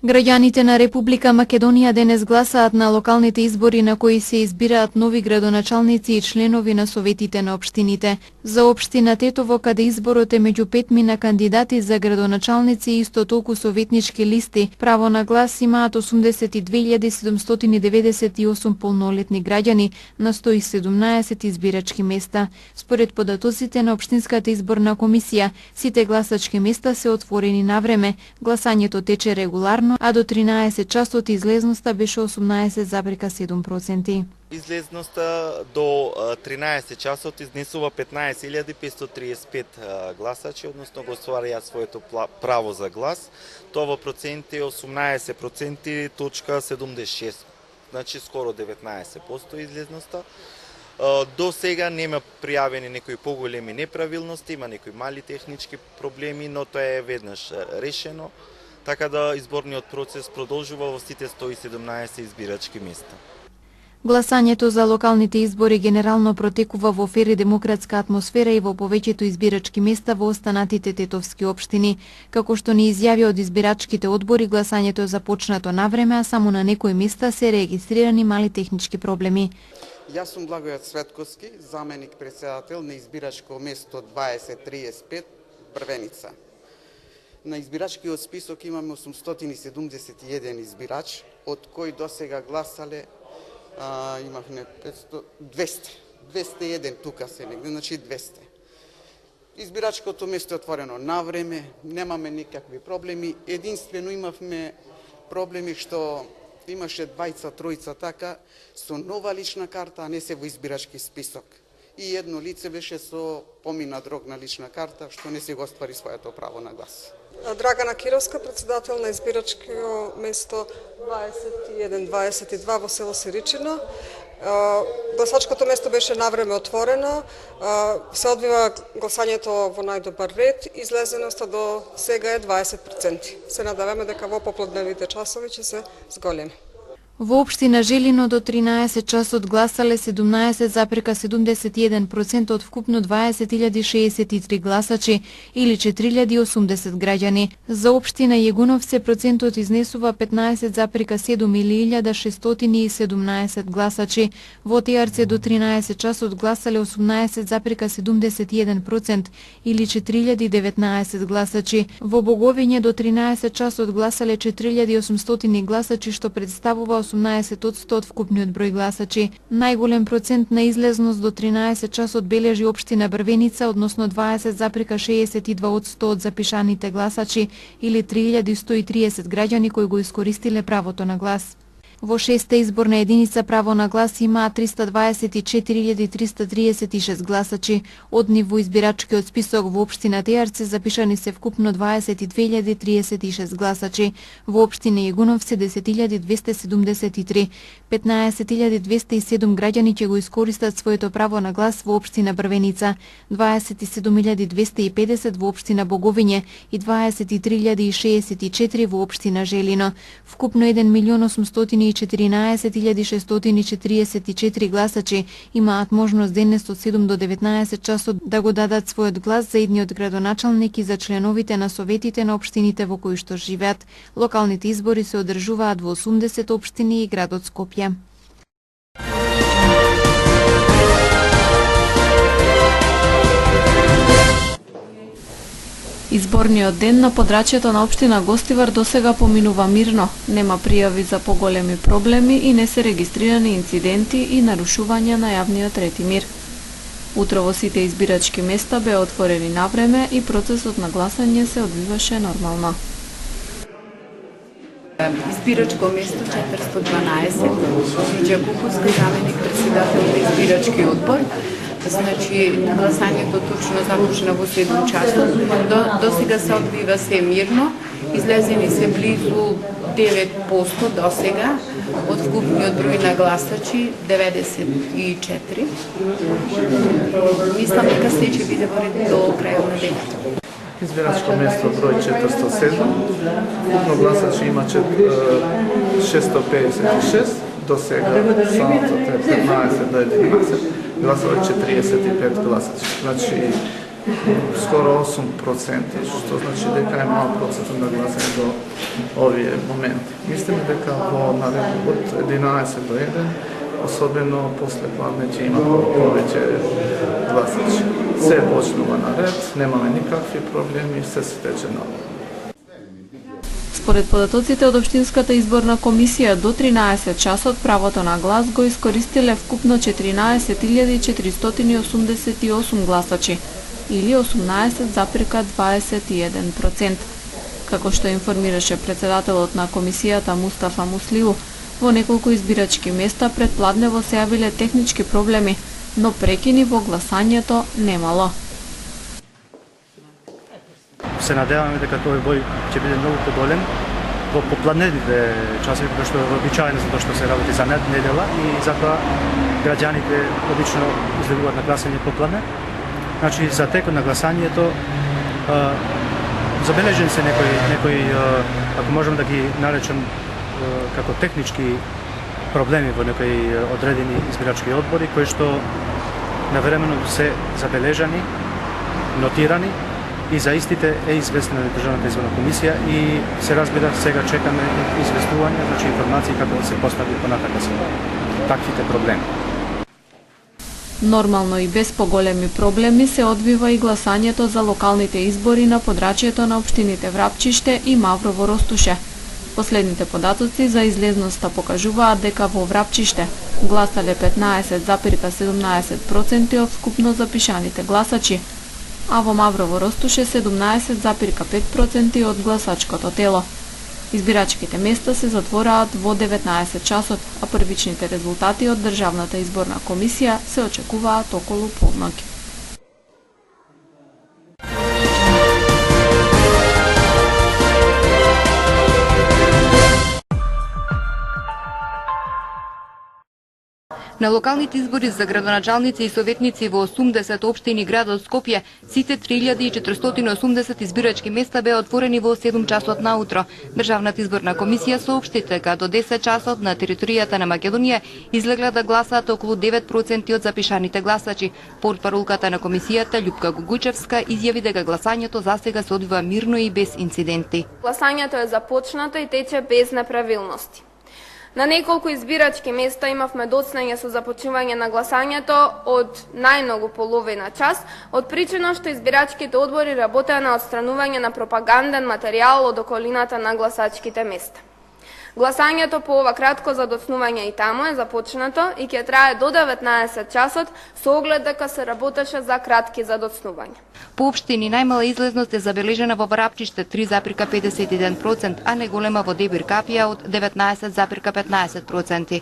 Граѓаните на Република Македонија денес гласаат на локалните избори на кои се избираат нови градоначалници и членови на советите на општините. За општина Тетово, каде изборот е меѓу 5 кандидати за градоначалници и исто толку советнички листи, право на глас имаат 82.798 полнолетни граѓани на 117 избирачки места. Според податоците на Општинската изборна комисија, сите гласачки места се отворени на време, гласањето тече регуларно, а до 13 часот излезноста беше 18,7%. Излезноста до 13 часот изнесува 15.535 гласачи, односно го остварија своето право за глас. Тоа во проценти 18,76%, значи скоро 19% излезноста. До сега нема пријавени некои поголеми неправилности, има некои мали технички проблеми, но тоа е веднаш решено. Така да изборниот процес продолжува во сите 117 избирачки места. Гласањето за локалните избори генерално протекува во фер и демократска атмосфера и во повеќето избирачки места во останатите тетовски општини. Како што ни изјави од избирачките одбори, гласањето е започнато на време, а само на некои места се регистрирани мали технички проблеми. Јас сум Благојат Светковски, заменик председател на избирачко место 2035 Брвеница. На избирачкиот список имаме 871 избирач, од кои досега гласале имавме 201 тука се негде, значи 200. Избирачкото место е отворено на време, немаме никакви проблеми. Единствено имавме проблеми што имаше двајца, тројца така со нова лична карта, а не се во избирачки список. И едно лице беше со поминат рок на лична карта, што не се го оствари своето право на глас. Драгана Кировска, председател на избирачко место 21-22 во село Сиричино. Гласачкото место беше навреме отворено, се одвива гласањето во најдобар ред, излезеноста до сега е 20%. Се надеваме дека во поплодневните часови ќе се зголеми. Во општина Желино до 13 часот гласале 17,71% од вкупно 20.063 гласачи или 4.080 граѓани. За општина Јегуновце процентот изнесува 15,7 или 1.617 гласачи. Во Теарце до 13 часот гласале 18,71% или 4.019 гласачи. Во Боговиње до 13 часот гласале 4.800 гласачи, што представува 18% од вкупниот број гласачи. Најголем процент на излезност до 13 часот бележи општина Брвеница, односно 20,62% од запишаните гласачи или 3130 граѓани кои го искористиле правото на глас. Во 6-та изборна единица право на глас имаа 324.336 гласачи. Од ниво избирачкиот список во општина Теарце запишани се вкупно 22.036 гласачи. Во општина Јегуновце 10.273. 15.207 граѓани ќе го искористат своето право на глас во општина Брвеница, 27.250 во општина Боговиње и 23.064 во општина Желино. Вкупно 1.814.644 гласачи имаат можност денес од 7 до 19 часот да го дадат својот глас за идниот градоначалник и за членовите на советите на општините во кои што живеат. Локалните избори се одржуваат во 80 општини и градот Скопје. Изборниот ден на подрачјето на општина Гостивар досега поминува мирно. Нема пријави за поголеми проблеми и не се регистрирани инциденти и нарушувања на јавниот ред и мир. Утро во сите избирачки места беа отворени на време и процесот на гласање се одвиваше нормално. Избирачко место 412, Миџа Кукуцка, заменик председател на избирачки одбор. Значи, гласањето точно започна во 7 часот. До сега се одвива се мирно. Излезени се близу 9% до сега од вкупниот број на гласачи 94. Мислам дека се ќе биде во ред до крајот на денот. Избирачко место број 407. Вкупно гласачи има 656. До сега самото 15 до 11 гласове 45 гласачи. Значи скоро 8%, што значи дека е мал процент на гласање до овие моменти. Мислиме дека во наредот од 11 до 1, особено после пладне ќе има повеќе гласачи. Се почнува наред, немаме никакви проблеми, се тече нормално. Според податоците од Општинската изборна комисија, до 13 часот правото на глас го искористиле вкупно 14.488 гласачи, или 18,21%. Како што информираше председателот на комисијата Мустафа Муслиу, во неколку избирачки места пред пладнево се јавиле технички проблеми, но прекини во гласањето немало. Се надеваме дека тој бој ќе биде многу поголем во попладневните часови, кога што е вообичаено затоа што се работи за недела и затоа граѓаните обично излегуваат на гласање попладне. Значи за текот на гласањето забележени се некои ако можам да ги наречам како технички проблеми во некои одредени избирачки одбори кои што навремено се забележани, нотирани и за истите е известена на Државната изборна комисија и се разбира сега чекаме известување, значи информации како да се постави понатака со таквите проблеми. Нормално и без поголеми проблеми се одвива и гласањето за локалните избори на подрачјето на општините Врапчиште и Маврово Ростуше. Последните податоци за излезноста покажуваат дека во Врапчиште гласале 15,17% од вкупно запишаните гласачи, а во Маврово Ростуше 17,5% од гласачкото тело. Избирачките места се затвораат во 19 часот, а првичните резултати од Државната изборна комисија се очекуваат околу полноќ. На локалните избори за градоначалници и советници во 80 општини градот Скопје, сите 3480 избирачки места беа отворени во 7 часот наутро. Државната изборна комисија соопшти дека до 10 часот на територијата на Македонија излегла да гласаат околу 9% од запишаните гласачи. Портпаролката на комисијата Љупка Гугучевска изјави дека гласањето засега се одвива мирно и без инциденти. Гласањето е започнато и тече без неправилности. На неколку избирачки места имавме доцнење со започнување на гласањето од најмногу половина час, од причина што избирачките одбори работеа на отстранување на пропаганден материјал од околината на гласачките места. Гласањето по ова кратко задоцнување и таму е започнато и ќе трае до 19 часот со оглед дека се работеше за кратки задоцнувања. По општини најмала излезност е забележена во Врапчиште 3,51%, а најголема во Дебир Капија од 19,15%.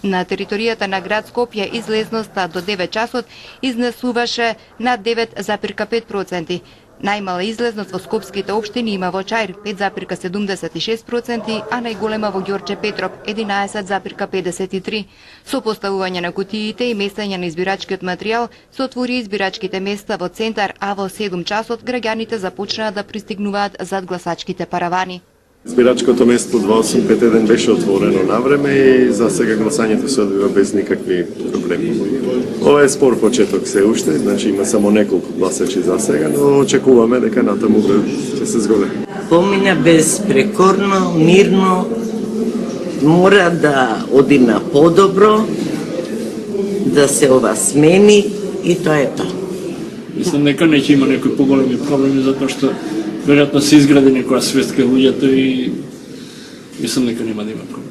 На територијата на град Скопје излезноста до 9 часот изнесуваше на 9,5%. Најмала излезност во скопските општини има во Чаир 5,76%, а најголема во Ѓорче Петроп 11,53%. Со поставување на кутиите и местење на избирачкиот материјал се отвори избирачките места во центар, а во 7 часот граѓаните започнаа да пристигнуваат зад гласачките паравани. Избирачкото место 2851 беше отворено навреме и за сега гласањето се одвива без никакви проблеми. Ова е спор почеток се уште, значи има само неколку гласачи за сега, но очекуваме дека натаму ќе се зголеми. Помина безпрекорно, мирно, мора да оди на подобро, да се ова смени и тоа е тоа. Мислам дека не ќе има некои поголеми проблеми затоа што веројатно се изгради некоја свест кај луѓето и мислам дека нема да има проблеми.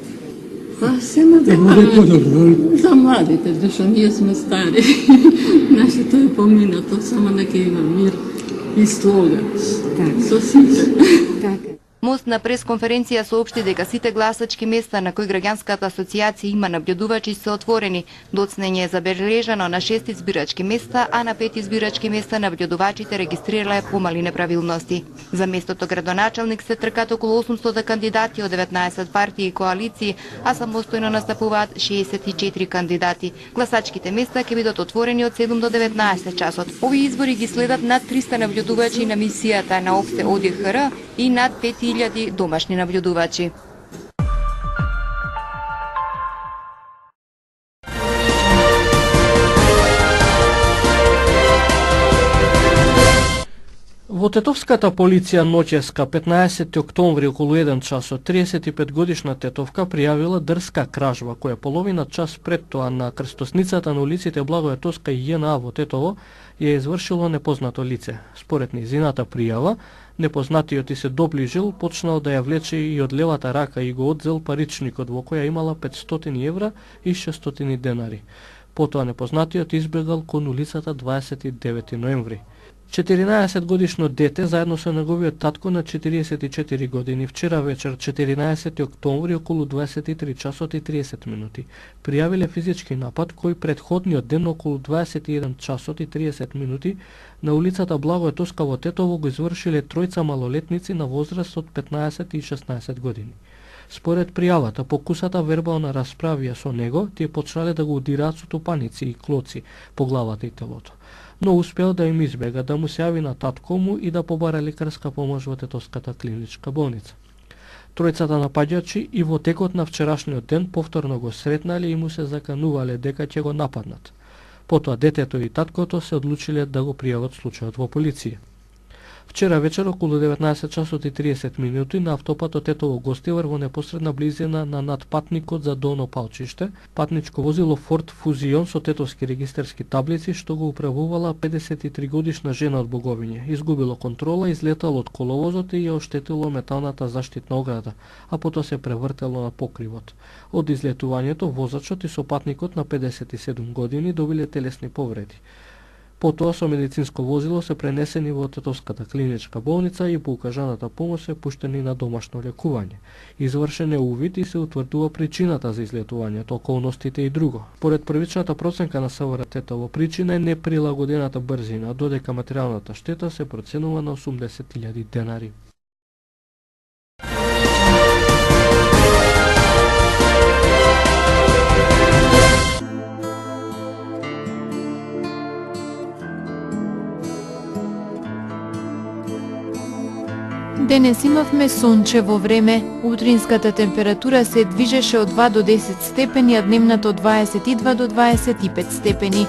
Се надеваме за младите, зашто ние сме стари. Нашето е поминато, само дека има мир и слога. Со сите. Мост на пресконференција соопшти дека сите гласачки места на кои граѓанската асоциација има наблюдувачи се отворени. Доцнење е забележано на 6 избирачки места, а на 5 избирачки места наблюдувачите регистрирале помали неправилности. За местото градоначалник се тркат околу 800 кандидати од 19 партии и коалиции, а самостојно настапуваат 64 кандидати. Гласачките места ќе бидат отворени од 7 до 19 часот. Овие избори ги следат над 300 наблюдувачи на мисијата на ОПСЕ ОДИХР и над 5000 домашни наблюдувачи. Во тетовската полиција ноќеска 15 октомври околу 1 часот 35 годишна тетовка пријавила дрска кражба која половина час пред тоа на крстосницата на улиците Благоја Тоска и ЈНА во Тетово ја извршило непознато лице. Според низината пријава, непознатиот и се доближил, почнал да ја влече и од левата рака и го одзел паричникот во која имала 500 евра и 600 денари. Потоа непознатиот избегал кон улицата 29 ноември. 14 годишно дете заедно со неговиот татко на 44 години вчера вечер 14 октомври околу 23 часот и 30 минути пријавиле физички напад кој претходниот ден околу 21 часот и 30 минути на улицата Благоја Тоска во Тетово го извршиле тројца малолетници на возраст од 15 и 16 години. Според пријавата, покусата вербална расправија со него, тие почнале да го удираат со тупаници и клоци по главата и телото. Но успеал да им избега, да му се јави на татко му и да побара лекарска помош во Тетовската клиничка болница. Тројцата напаѓачи и во текот на вчерашниот ден повторно го сретнале и му се заканувале дека ќе го нападнат. Потоа детето и таткото се одлучиле да го пријават случајот во полиција. Вчера вечер околу 19 часот и 30 минути на автопатот Тетово Гостивар во непосредна близина на надпатникот за Долно Палчиште, патничко возило Форд Фузион со тетовски регистарски таблици што го управувала 53 годишна жена од Боговиње. Изгубило контрола, излетало од коловозот и ја оштетило металната заштитна ограда, а потоа се превртело на покривот. Од излетувањето возачот и сопатникот на 57 години добиле телесни повреди. Потоа со медицинско возило се пренесени во Тетовската клиничка болница и по укажаната помош се пуштени на домашно лекување. Извршен е увид и се утврдува причината за излетувањето, околностите и друго. Поред првичната проценка на СВР Тетово, причина е неприлагодената брзина, додека материјалната штета се проценува на 80.000 денари. Денес имавме сончево време. Утринската температура се движеше од 2 до 10 степени, а дневната од 22 до 25 степени.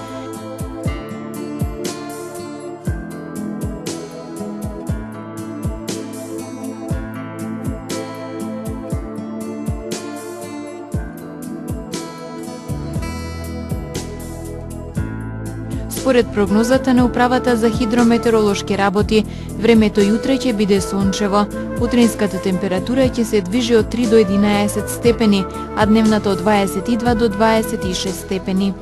Според прогнозата на Управата за хидрометеоролошки работи, времето јутре ќе биде сончево. Утринската температура ќе се движи од 3 до 11 степени, а дневната од 22 до 26 степени.